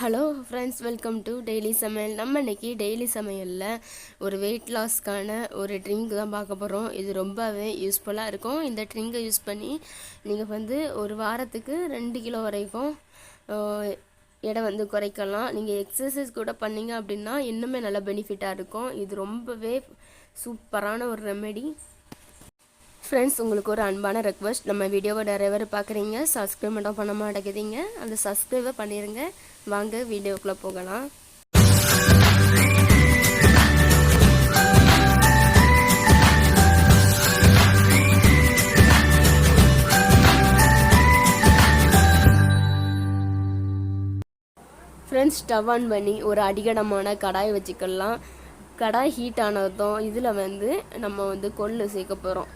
Hello friends, welcome to daily சமையல். நம்ம இன்றைக்கி டெய்லி சமையலில் ஒரு வெயிட் லாஸ்க்கான ஒரு ட்ரிங்க் தான் பார்க்க போகிறோம். இது ரொம்பவே யூஸ்ஃபுல்லாக இருக்கும். இந்த ட்ரிங்கை யூஸ் பண்ணி நீங்கள் ஒரு வாரத்துக்கு 2 கிலோ வரைக்கும் எடை குறைக்கலாம். நீங்கள் எக்ஸசைஸ் கூட பண்ணிங்க அப்படின்னா இன்னுமே நல்ல பெனிஃபிட்டாக இருக்கும். இது ரொம்பவே சூப்பரான ஒரு ரெமெடி. ஃப்ரெண்ட்ஸ், உங்களுக்கு ஒரு அன்பான ரெக்வஸ்ட். நம்ம வீடியோவை நிறைய பேர் பார்க்குறீங்க, சப்ஸ்கிரைப் மட்டும் பண்ண மாட்டேங்குதுங்க. அந்த சப்ஸ்கிரைபை பண்ணிடுங்க. வாங்க வீடியோக்குள்ளே போகலாம். ஃப்ரெண்ட்ஸ், ஸ்டவ் ஆன் பண்ணி ஒரு அடிகடமான கடாய் வச்சுக்கலாம். கடாய் ஹீட் ஆனதும் இதில் நம்ம கொள்ளு சேர்க்க போகிறோம்.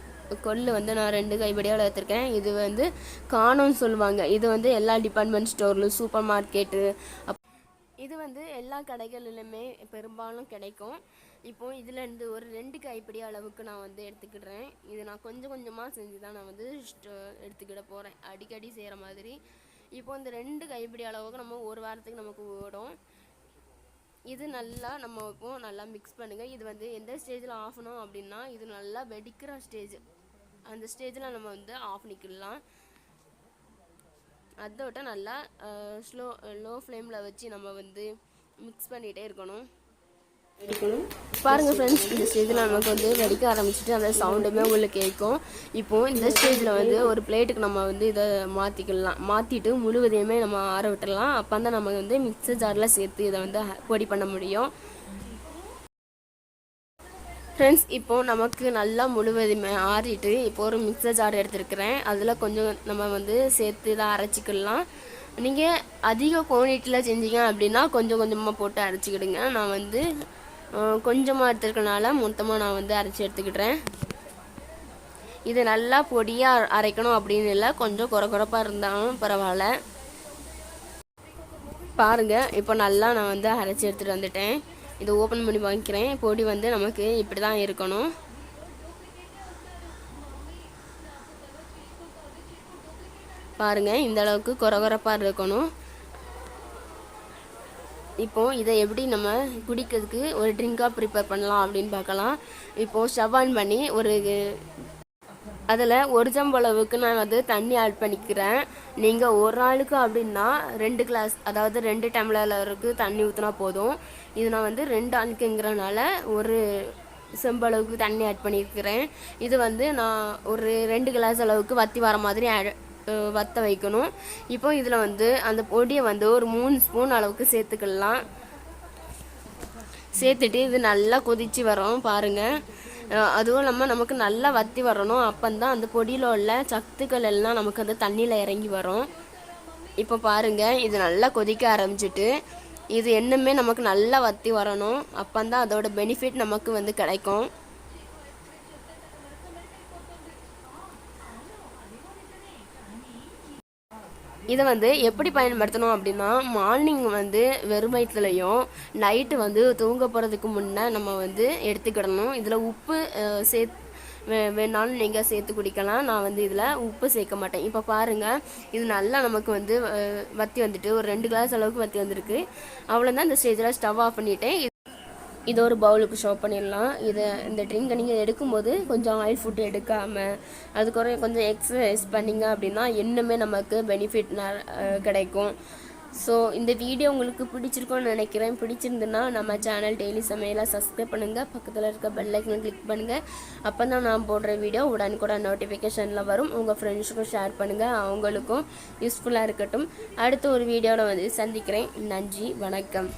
கொள்ளு நான் 2 கைப்படியால் எடுத்திருக்கேன். இது காணும்னு சொல்லுவாங்க. இது எல்லா டிபார்ட்மெண்ட் ஸ்டோர்லையும், சூப்பர் மார்க்கெட்டு, இது எல்லா கடைகளிலுமே பெரும்பாலும் கிடைக்கும். இப்போது இதிலேருந்து ஒரு 2 கைப்பிடி அளவுக்கு நான் எடுத்துக்கிடுறேன். இது நான் கொஞ்சம் கொஞ்சமாக செஞ்சு தான் நான் எடுத்துக்கிட போகிறேன், அடிக்கடி செய்கிற மாதிரி. இப்போது இந்த 2 கைப்பிடி அளவுக்கு நம்ம ஒரு வாரத்துக்கு நமக்கு ஓடும். இது நல்லா நல்லா மிக்ஸ் பண்ணுங்கள். இது எந்த ஸ்டேஜில் ஆஃப் பண்ணோம் அப்படின்னா, இது நல்லா வெடிக்கிற ஸ்டேஜ். அந்த ஸ்டேஜில் நம்ம ஆஃப் பண்ணிக்கலாம். அதோட நல்லா லோ ஃப்ளேமில் வச்சு நம்ம மிக்ஸ் பண்ணிகிட்டே இருக்கணும். பாருங்கள் ஃப்ரெண்ட்ஸ், இந்த ஸ்டேஜில் நமக்கு வெடிக்க ஆரம்பிச்சுட்டு அந்த சவுண்டுமே உங்களுக்கு கேட்கும். இப்போது இந்த ஸ்டேஜில் ஒரு பிளேட்டுக்கு நம்ம இதை மாற்றிக்கலாம். மாற்றிட்டு முழுவதையுமே நம்ம ஆற விட்டுடலாம். அப்போ தான் நம்ம மிக்சர் ஜாரில் சேர்த்து இதை பொடி பண்ண முடியும். ஃப்ரெண்ட்ஸ், இப்போது நமக்கு நல்லா முழுவதுமே ஆறிட்டு இப்போ ஒரு மிக்சர் ஜார் எடுத்துருக்கிறேன். அதில் கொஞ்சம் நம்ம சேர்த்து இதை அரைச்சிக்கலாம். நீங்கள் அதிக குவான்டிட்டியில் செஞ்சீங்க அப்படின்னா கொஞ்சம் கொஞ்சமாக போட்டு அரைச்சிக்கிடுங்க. நான் கொஞ்சமாக எடுத்துருக்கனால மொத்தமாக நான் அரைச்சி எடுத்துக்கிட்டேன். இது நல்லா பொடியாக அரைக்கணும் அப்படின்னு இல்லை, கொஞ்சம் குறப்பாக இருந்தாலும் பரவாயில்ல. பாருங்கள், இப்போ நல்லா நான் அரைச்சி எடுத்துகிட்டு வந்துட்டேன். இதை ஓப்பன் பண்ணி வாங்கிக்கிறேன். பொடி நமக்கு இப்படி தான் இருக்கணும். பாருங்கள், இந்த அளவுக்கு குறப்பாக இருக்கணும். இப்போது இதை எப்படி நம்ம குடிக்கிறதுக்கு ஒரு ட்ரிங்காக ப்ரிப்பேர் பண்ணலாம் அப்படின்னு பார்க்கலாம். இப்போது ஸ்டவ் ஆன் பண்ணி அதில் ஒரு சம்பளவுக்கு நான் தண்ணி ஆட் பண்ணிக்கிறேன். நீங்கள் ஒரு ஆளுக்கு அப்படின்னா 2 கிளாஸ், அதாவது 2 டம்ளருக்கு தண்ணி ஊற்றினா போதும். இது நான் 2 ஆளுக்குங்கிறனால ஒரு செம்பளவுக்கு தண்ணி ஆட் பண்ணியிருக்கிறேன். இது நான் ஒரு 2 கிளாஸ் அளவுக்கு வற்றி வர மாதிரி வற்ற வைக்கணும். இப்போ இதில் அந்த பொடியை ஒரு 3 ஸ்பூன் அளவுக்கு சேர்த்துக்கலாம். சேர்த்துட்டு இது நல்லா கொதித்து வரும். பாருங்கள், அதுவும் இல்லாமல் நமக்கு நல்லா வற்றி வரணும். அப்போந்தான் அந்த பொடியில் உள்ள சத்துக்கள் எல்லாம் நமக்கு அந்த தண்ணியில் இறங்கி வரும். இப்போ பாருங்கள், இது நல்லா கொதிக்க ஆரம்பிச்சிட்டு இது என்னமே நமக்கு நல்லா வற்றி வரணும். அப்போந்தான் அதோட பெனிஃபிட் நமக்கு கிடைக்கும். இதை எப்படி பயன்படுத்தணும் அப்படின்னா, மார்னிங் வெறும் வயிற்றுலையும் நைட்டு தூங்க போகிறதுக்கு முன்னே நம்ம எடுத்துக்கிடணும். இதில் உப்பு வேணாலும் நீங்கள் சேர்த்து குடிக்கலாம். நான் இதில் உப்பு சேர்க்க மாட்டேன். இப்போ பாருங்கள், இது நல்லா நமக்கு வற்றி வந்துட்டு ஒரு 2 கிளாஸ் அளவுக்கு வற்றி வந்திருக்கு. அவ்வளோதான். இந்த ஸ்டேஜில் ஸ்டவ் ஆஃப் பண்ணிவிட்டேன். இது ஒரு பவுலுக்கு ஷோ பண்ணிடலாம். இந்த ட்ரிங்கை நீங்கள் எடுக்கும்போது கொஞ்சம் ஆயில் ஃபுட் எடுக்காமல் அதுக்குறைய கொஞ்சம் எக்ஸசைஸ் பண்ணிங்க அப்படின்னா இன்னுமே நமக்கு பெனிஃபிட் கிடைக்கும். ஸோ இந்த வீடியோ உங்களுக்கு பிடிச்சிருக்கோன்னு நினைக்கிறேன். பிடிச்சிருந்துன்னா நம்ம சேனல் டெய்லி சமையலை சப்ஸ்கிரைப் பண்ணுங்கள். பக்கத்தில் இருக்க பெல் ஐக்கனை கிளிக் பண்ணுங்கள். அப்போ தான் நான் போடுற வீடியோ உடனுக்குடன் நோட்டிஃபிகேஷனில் வரும். உங்கள் ஃப்ரெண்ட்ஸுக்கும் ஷேர் பண்ணுங்கள், அவங்களுக்கும் யூஸ்ஃபுல்லாக இருக்கட்டும். அடுத்த ஒரு வீடியோவில் சந்திக்கிறேன். நன்றி, வணக்கம்.